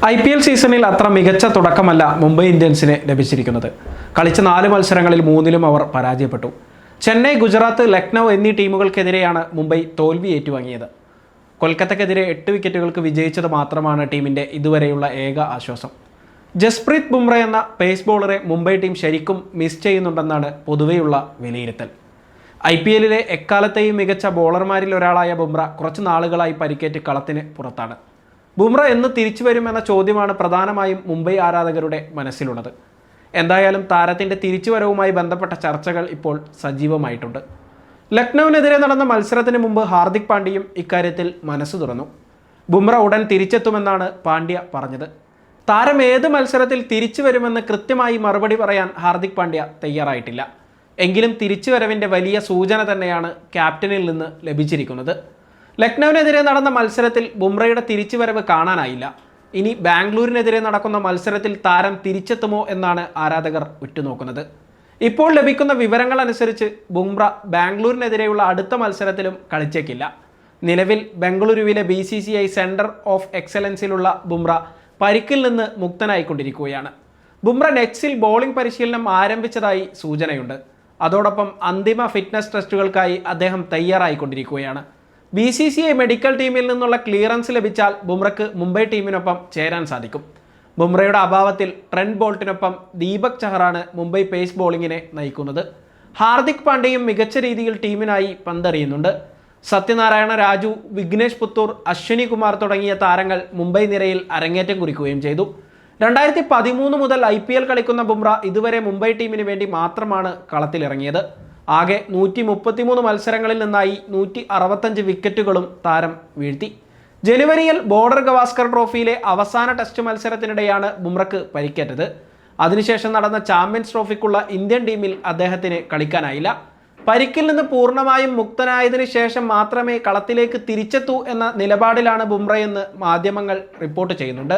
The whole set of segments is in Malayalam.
IPL സീസണിൽ അത്ര മികച്ച തുടക്കമല്ല മുംബൈ ഇന്ത്യൻസിന് ലഭിച്ചിരിക്കുന്നത്. കളിച്ച 4 മത്സരങ്ങളിൽ 3ലും അവർ പരാജയപ്പെട്ടു. ചെന്നൈ, ഗുജറാത്ത്, ലക്നൗ എന്നീ ടീമുകൾക്കെതിരെയാണ് മുംബൈ തോൽവി ഏറ്റുവാങ്ങിയത്. കൊൽക്കത്തക്കെതിരെ 8 വിക്കറ്റുകൾക്ക് വിജയിച്ചത് മാത്രമാണ് ടീമിൻ്റെ ഇതുവരെയുള്ള ഏക ആശ്വാസം. ജസ്പ്രീത് ബുംറ എന്ന പേസ് ബോളറെ മുംബൈ ടീം ശരിക്കും മിസ് ചെയ്യുന്നുണ്ടെന്നാണ് പൊതുവെയുള്ള വിലയിരുത്തൽ. IPLലെ എക്കാലത്തെയും മികച്ച ബോളർമാരിൽ ഒരാളായ ബുംറ കുറച്ച് നാളുകളായി പരിക്കേറ്റ് കളത്തിന് പുറത്താണ്. ബുംറ എന്ന് തിരിച്ചു വരുമെന്ന ചോദ്യമാണ് പ്രധാനമായും മുംബൈ ആരാധകരുടെ മനസ്സിലുള്ളത്. എന്തായാലും താരത്തിൻ്റെ തിരിച്ചുവരവുമായി ബന്ധപ്പെട്ട ചർച്ചകൾ ഇപ്പോൾ സജീവമായിട്ടുണ്ട്. ലക്നൌവിനെതിരെ നടന്ന മത്സരത്തിന് മുമ്പ് ഹാർദിക് പാണ്ഡ്യയും ഇക്കാര്യത്തിൽ മനസ്സ് തുറന്നു. ബുംറ ഉടൻ തിരിച്ചെത്തുമെന്നാണ് പാണ്ഡ്യ പറഞ്ഞത്. താരം ഏത് മത്സരത്തിൽ തിരിച്ചു വരുമെന്ന് കൃത്യമായി മറുപടി പറയാൻ ഹാർദിക് പാണ്ഡ്യ തയ്യാറായിട്ടില്ല. എങ്കിലും തിരിച്ചുവരവിൻ്റെ വലിയ സൂചന തന്നെയാണ് ക്യാപ്റ്റനിൽ നിന്ന് ലഭിച്ചിരിക്കുന്നത്. ലക്നൌവിനെതിരെ നടന്ന മത്സരത്തിൽ ബുംറയുടെ തിരിച്ചുവരവ് കാണാനായില്ല. ഇനി ബാംഗ്ലൂരിനെതിരെ നടക്കുന്ന മത്സരത്തിൽ താരം തിരിച്ചെത്തുമോ എന്നാണ് ആരാധകർ ഉറ്റുനോക്കുന്നത്. ഇപ്പോൾ ലഭിക്കുന്ന വിവരങ്ങൾ അനുസരിച്ച് ബുംറ ബാംഗ്ലൂരിനെതിരെയുള്ള അടുത്ത മത്സരത്തിലും കളിച്ചേക്കില്ല. നിലവിൽ ബംഗളൂരുവിലെ BCCI സെൻറ്റർ ഓഫ് എക്സലൻസിലുള്ള ബുംറ പരിക്കിൽ നിന്ന് മുക്തനായിക്കൊണ്ടിരിക്കുകയാണ്. ബുംറ നെറ്റ്സിൽ ബോളിംഗ് പരിശീലനം ആരംഭിച്ചതായി സൂചനയുണ്ട്. അതോടൊപ്പം അന്തിമ ഫിറ്റ്നസ് ടെസ്റ്റുകൾക്കായി അദ്ദേഹം തയ്യാറായിക്കൊണ്ടിരിക്കുകയാണ്. BCCI മെഡിക്കൽ ടീമിൽ നിന്നുള്ള ക്ലിയറൻസ് ലഭിച്ചാൽ ബുംറയ്ക്ക് മുംബൈ ടീമിനൊപ്പം ചേരാൻ സാധിക്കും. ബുംറയുടെ അഭാവത്തിൽ ട്രെന്റ് ബോൾട്ടിനൊപ്പം ദീപക് ചഹറാണ് മുംബൈ പേസ് ബോളിങ്ങിനെ നയിക്കുന്നത്. ഹാർദിക് പാണ്ഡ്യയും മികച്ച രീതിയിൽ ടീമിനായി പന്തെറിയുന്നുണ്ട്. സത്യനാരായണ രാജു, വിഘ്നേഷ് പുത്തൂർ, അശ്വിനി കുമാർ തുടങ്ങിയ താരങ്ങൾ മുംബൈ നിരയിൽ അരങ്ങേറ്റം കുറിക്കുകയും ചെയ്തു. 2013 മുതൽ IPL കളിക്കുന്ന ബുംറ ഇതുവരെ മുംബൈ ടീമിന് വേണ്ടി മാത്രമാണ് കളത്തിലിറങ്ങിയത്. ആകെ 133 മത്സരങ്ങളിൽ നിന്നായി 165 വിക്കറ്റുകളും താരം വീഴ്ത്തി. ജനുവരിയിൽ ബോർഡർ ഗവാസ്കർ ട്രോഫിയിലെ അവസാന ടെസ്റ്റ് മത്സരത്തിനിടെയാണ് ബുംറയ്ക്ക് പരിക്കേറ്റത്. അതിനുശേഷം നടന്ന ചാമ്പ്യൻസ് ട്രോഫിക്കുള്ള ഇന്ത്യൻ ടീമിൽ അദ്ദേഹത്തിന് കളിക്കാനായില്ല. പരിക്കിൽ നിന്ന് പൂർണ്ണമായും മുക്തനായതിനു ശേഷം മാത്രമേ കളത്തിലേക്ക് തിരിച്ചെത്തൂ എന്ന നിലപാടിലാണ് ബുംറയെന്ന് മാധ്യമങ്ങൾ റിപ്പോർട്ട് ചെയ്യുന്നുണ്ട്.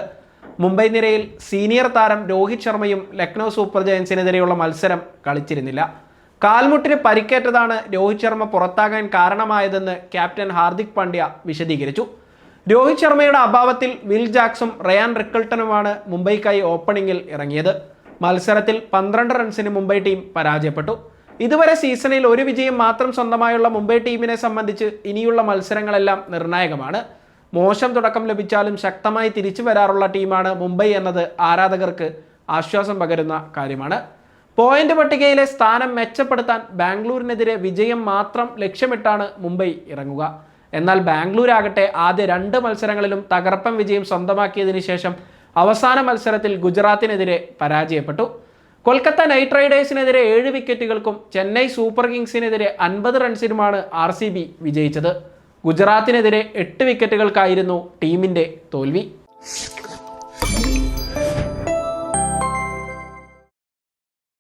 മുംബൈ നിരയിൽ സീനിയർ താരം രോഹിത് ശർമ്മയും ലക്നൗ സൂപ്പർ ജയൻസിനെതിരെയുള്ള മത്സരം കളിച്ചിരുന്നില്ല. കാൽമുട്ടിന് പരിക്കേറ്റതാണ് രോഹിത് ശർമ്മ പുറത്താകാൻ കാരണമായതെന്ന് ക്യാപ്റ്റൻ ഹാർദിക് പാണ്ഡ്യ വിശദീകരിച്ചു. രോഹിത് ശർമ്മയുടെ അഭാവത്തിൽ വിൽ ജാക്സും റയാൻ റിക്കിൾട്ടനുമാണ് മുംബൈക്കായി ഓപ്പണിംഗിൽ ഇറങ്ങിയത്. മത്സരത്തിൽ 12 റൺസിന് മുംബൈ ടീം പരാജയപ്പെട്ടു. ഇതുവരെ സീസണിൽ ഒരു വിജയം മാത്രം സ്വന്തമായുള്ള മുംബൈ ടീമിനെ സംബന്ധിച്ച് ഇനിയുള്ള മത്സരങ്ങളെല്ലാം നിർണായകമാണ്. മോശം തുടക്കം ലഭിച്ചാലും ശക്തമായി തിരിച്ചു വരാറുള്ള ടീമാണ് മുംബൈ എന്നത് ആരാധകർക്ക് ആശ്വാസം പകരുന്ന കാര്യമാണ്. പോയിന്റ് പട്ടികയിലെ സ്ഥാനം മെച്ചപ്പെടുത്താൻ ബാംഗ്ലൂരിനെതിരെ വിജയം മാത്രം ലക്ഷ്യമിട്ടാണ് മുംബൈ ഇറങ്ങുക. എന്നാൽ ബാംഗ്ലൂർ ആകട്ടെ ആദ്യ 2 മത്സരങ്ങളിലും തകർപ്പൻ വിജയം സ്വന്തമാക്കിയതിനു ശേഷം അവസാന മത്സരത്തിൽ ഗുജറാത്തിനെതിരെ പരാജയപ്പെട്ടു. കൊൽക്കത്ത നൈറ്റ് റൈഡേഴ്സിനെതിരെ 7 വിക്കറ്റുകൾക്കും ചെന്നൈ സൂപ്പർ കിങ്സിനെതിരെ 50 റൺസിനുമാണ് RCB വിജയിച്ചത്. ഗുജറാത്തിനെതിരെ 8 വിക്കറ്റുകൾക്കായിരുന്നു ടീമിൻ്റെ തോൽവി.